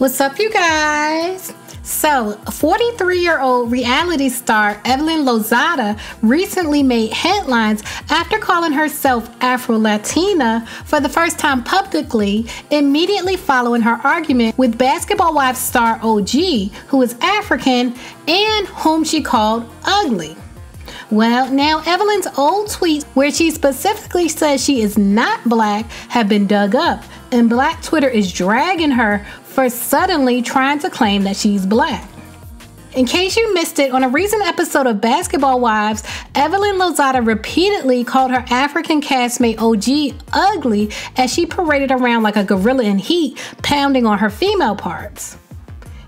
What's up, you guys? So, 43-year-old reality star Evelyn Lozada recently made headlines after calling herself afro-latina for the first time publicly, immediately following her argument with Basketball Wives star OG, who is African and whom she called ugly. Well, now Evelyn's old tweets where she specifically says she is not black have been dug up, and Black Twitter is dragging her for suddenly trying to claim that she's black. In case you missed it, on a recent episode of Basketball Wives, Evelyn Lozada repeatedly called her African castmate OG ugly as she paraded around like a gorilla in heat, pounding on her female parts.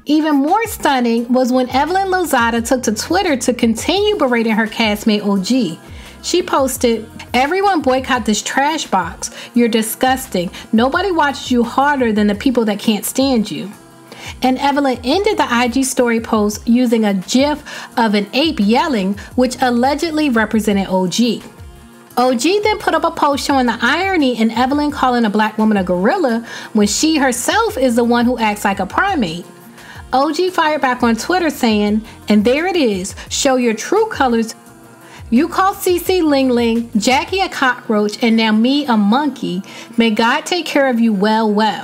Even more stunning was when Evelyn Lozada took to Twitter to continue berating her castmate OG. She posted, "Everyone boycott this trash box. You're disgusting. Nobody watches you harder than the people that can't stand you." And Evelyn ended the IG story post using a gif of an ape yelling, which allegedly represented OG. OG then put up a post showing the irony in Evelyn calling a black woman a gorilla when she herself is the one who acts like a primate. OG fired back on Twitter saying, "And there it is, show your true colors. You call Cece Ling Ling, Jackie a cockroach, and now me a monkey. May God take care of you well, well."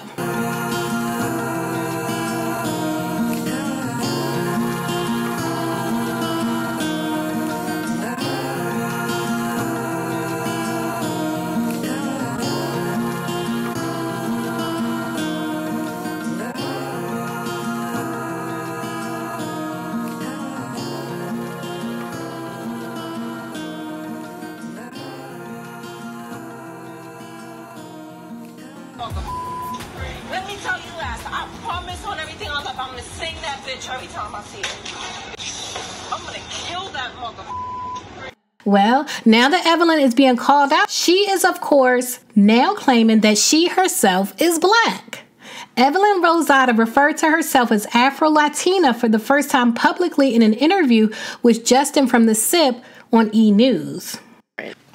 Let me tell you last. I promise on everything on life, I'm gonna sing that bitch every time I see it. I'm gonna kill that motherfucker. Well, now that Evelyn is being called out, she is, of course, now claiming that she herself is black. Evelyn Lozada referred to herself as Afro-Latina for the first time publicly in an interview with Justin from The Sip on E! News.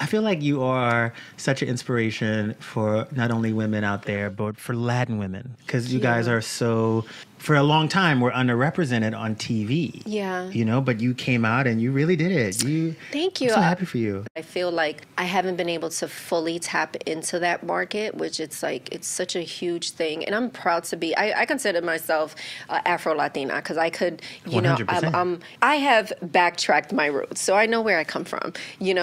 I feel like you are such an inspiration for not only women out there, but for Latin women. Because you guys are so, for a long time, were underrepresented on TV. Yeah. You know, but you came out and you really did it. Thank you. I'm so happy for you. I feel like I haven't been able to fully tap into that market, which it's such a huge thing. And I'm proud to be, I consider myself Afro-Latina because I could, 100%. I have backtracked my roots. So I know where I come from,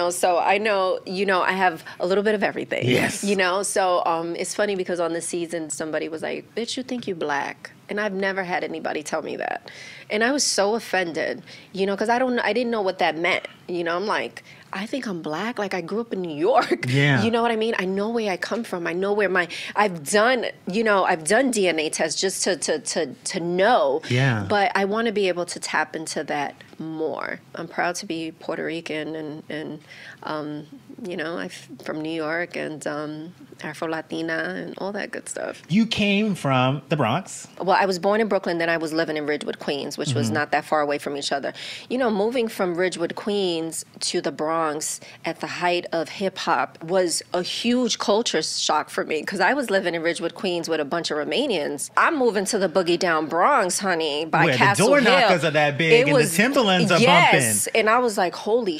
so I know, I have a little bit of everything. Yes. So it's funny because on the season, somebody was like, "Bitch, you think you black?" And I've never had anybody tell me that. And I was so offended, because I didn't know what that meant. I'm like, I think I'm black. Like, I grew up in New York. Yeah. You know what I mean? I know where I come from. I know where I've done DNA tests just to know. Yeah. But I want to be able to tap into that more. I'm proud to be Puerto Rican and I'm from New York and Afro-Latina and all that good stuff. You came from the Bronx. Well, I was born in Brooklyn, then I was living in Ridgewood, Queens, which was not that far away from each other. Moving from Ridgewood, Queens to the Bronx at the height of hip-hop was a huge culture shock for me because I was living in Ridgewood, Queens with a bunch of Romanians. I'm moving to the boogie down Bronx, honey, by Where Castle the door Hill. knockers are that big and the Timberlands are yes, bumping. and I was like, holy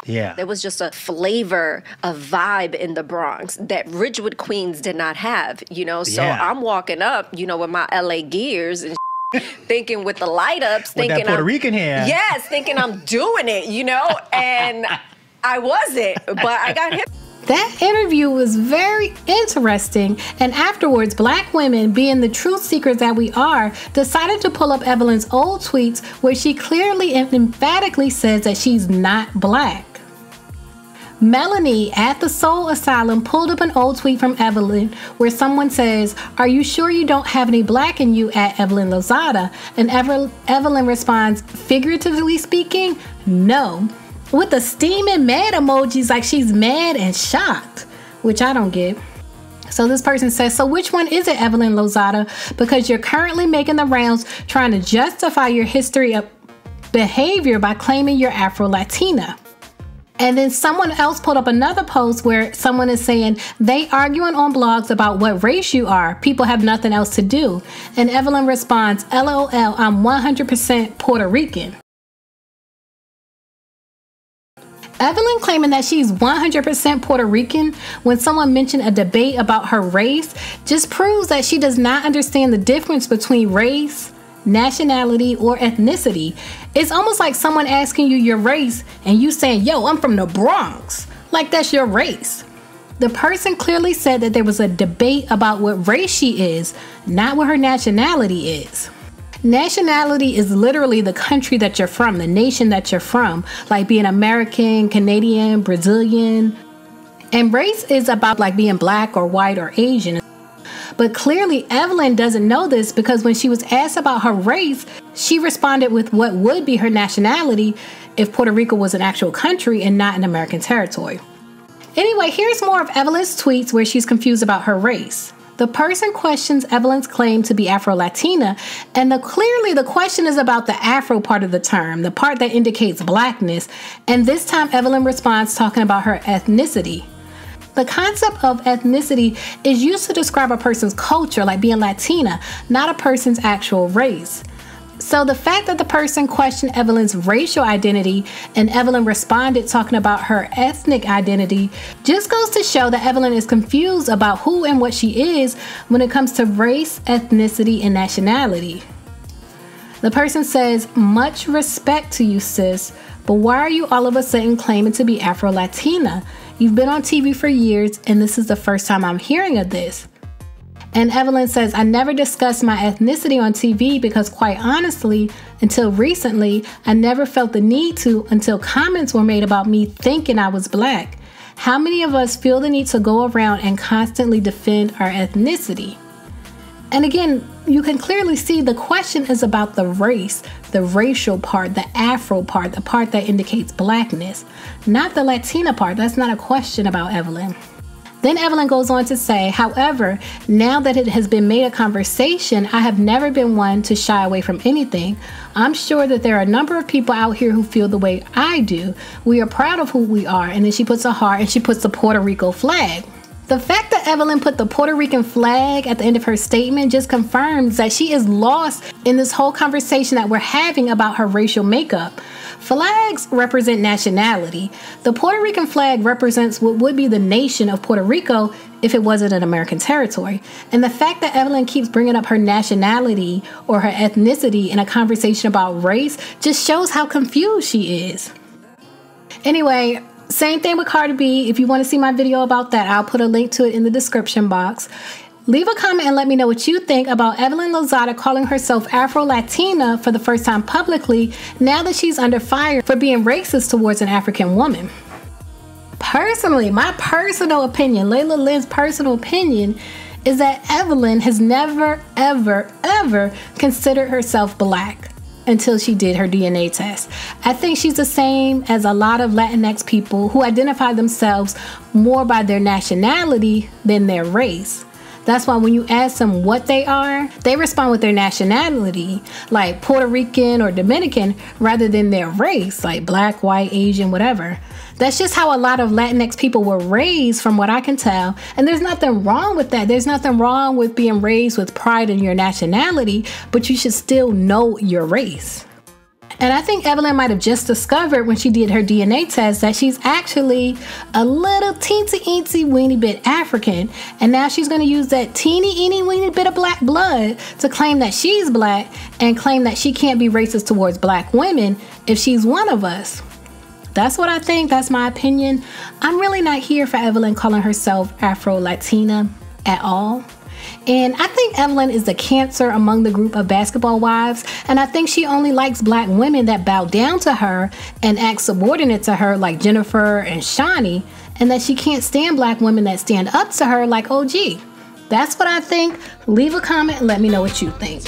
Yeah. there was just a flavor, a vibe in the Bronx that Ridgewood, Queens did not have, So Yeah. I'm walking up, with my LA gears and thinking with the light ups, With that Puerto Rican hair. Yes, thinking I'm doing it, and I wasn't, but I got hit. That interview was very interesting, and afterwards, black women, being the truth seekers that we are, decided to pull up Evelyn's old tweets where she clearly and emphatically says that she's not black. Melanie at the Soul Asylum pulled up an old tweet from Evelyn where someone says, "Are you sure you don't have any black in you at Evelyn Lozada?" And Evelyn responds, "Figuratively speaking, no." With the steaming mad emojis like she's mad and shocked, which I don't get. So this person says, "So which one is it, Evelyn Lozada? Because you're currently making the rounds trying to justify your history of behavior by claiming you're Afro-Latina." And then someone else put up another post where someone is saying, they arguing on blogs about what race you are. People have nothing else to do. And Evelyn responds, LOL, I'm 100% Puerto Rican. Evelyn claiming that she's 100% Puerto Rican when someone mentioned a debate about her race just proves that she does not understand the difference between race, nationality, or ethnicity. It's almost like someone asking you your race and you saying, yo, I'm from the Bronx. Like that's your race. The person clearly said that there was a debate about what race she is, not what her nationality is. Nationality is literally the country that you're from, the nation that you're from, like being American, Canadian, Brazilian. And race is about like being black or white or Asian. But clearly Evelyn doesn't know this because when she was asked about her race, she responded with what would be her nationality if Puerto Rico was an actual country and not an American territory. Anyway, here's more of Evelyn's tweets where she's confused about her race. The person questions Evelyn's claim to be afro-latina, and clearly the question is about the afro part of the term, the part that indicates blackness, and this time Evelyn responds talking about her ethnicity. The concept of ethnicity is used to describe a person's culture, like being Latina, not a person's actual race. So the fact that the person questioned Evelyn's racial identity and Evelyn responded talking about her ethnic identity just goes to show that Evelyn is confused about who and what she is when it comes to race, ethnicity, and nationality. The person says, much respect to you, sis, but why are you all of a sudden claiming to be Afro-Latina? You've been on TV for years, and this is the first time I'm hearing of this. And Evelyn says, I never discussed my ethnicity on TV because quite honestly, until recently, I never felt the need to until comments were made about me thinking I was black. How many of us feel the need to go around and constantly defend our ethnicity? And again, you can clearly see the question is about the race, the racial part, the afro part, the part that indicates blackness, not the Latina part. That's not a question about Evelyn. Then Evelyn goes on to say, however, now that it has been made a conversation, I have never been one to shy away from anything. I'm sure that there are a number of people out here who feel the way I do. We are proud of who we are. And then she puts a heart and she puts the Puerto Rico flag. The fact that Evelyn put the Puerto Rican flag at the end of her statement just confirms that she is lost in this whole conversation that we're having about her racial makeup. Flags represent nationality. The Puerto Rican flag represents what would be the nation of Puerto Rico if it wasn't an American territory. And the fact that Evelyn keeps bringing up her nationality or her ethnicity in a conversation about race just shows how confused she is. Anyway, same thing with Cardi B. If you want to see my video about that, I'll put a link to it in the description box. Leave a comment and let me know what you think about Evelyn Lozada calling herself Afro-Latina for the first time publicly now that she's under fire for being racist towards an African woman. Personally, my personal opinion, Layla Lynn's personal opinion, is that Evelyn has never, ever, ever considered herself black until she did her DNA test. I think she's the same as a lot of Latinx people who identify themselves more by their nationality than their race. That's why when you ask them what they are, they respond with their nationality, like Puerto Rican or Dominican, rather than their race, like black, white, Asian, whatever. That's just how a lot of Latinx people were raised, from what I can tell. And there's nothing wrong with that. There's nothing wrong with being raised with pride in your nationality, but you should still know your race. And I think Evelyn might have just discovered when she did her DNA test that she's actually a little teensy weeny bit African. And now she's going to use that teeny weeny bit of black blood to claim that she's black and claim that she can't be racist towards black women if she's one of us. That's what I think. That's my opinion. I'm really not here for Evelyn calling herself Afro-Latina at all. And I think Evelyn is the cancer among the group of basketball wives, and I think she only likes black women that bow down to her and act subordinate to her like Jennifer and Shawnee, and that she can't stand black women that stand up to her like OG. That's what I think. Leave a comment and let me know what you think.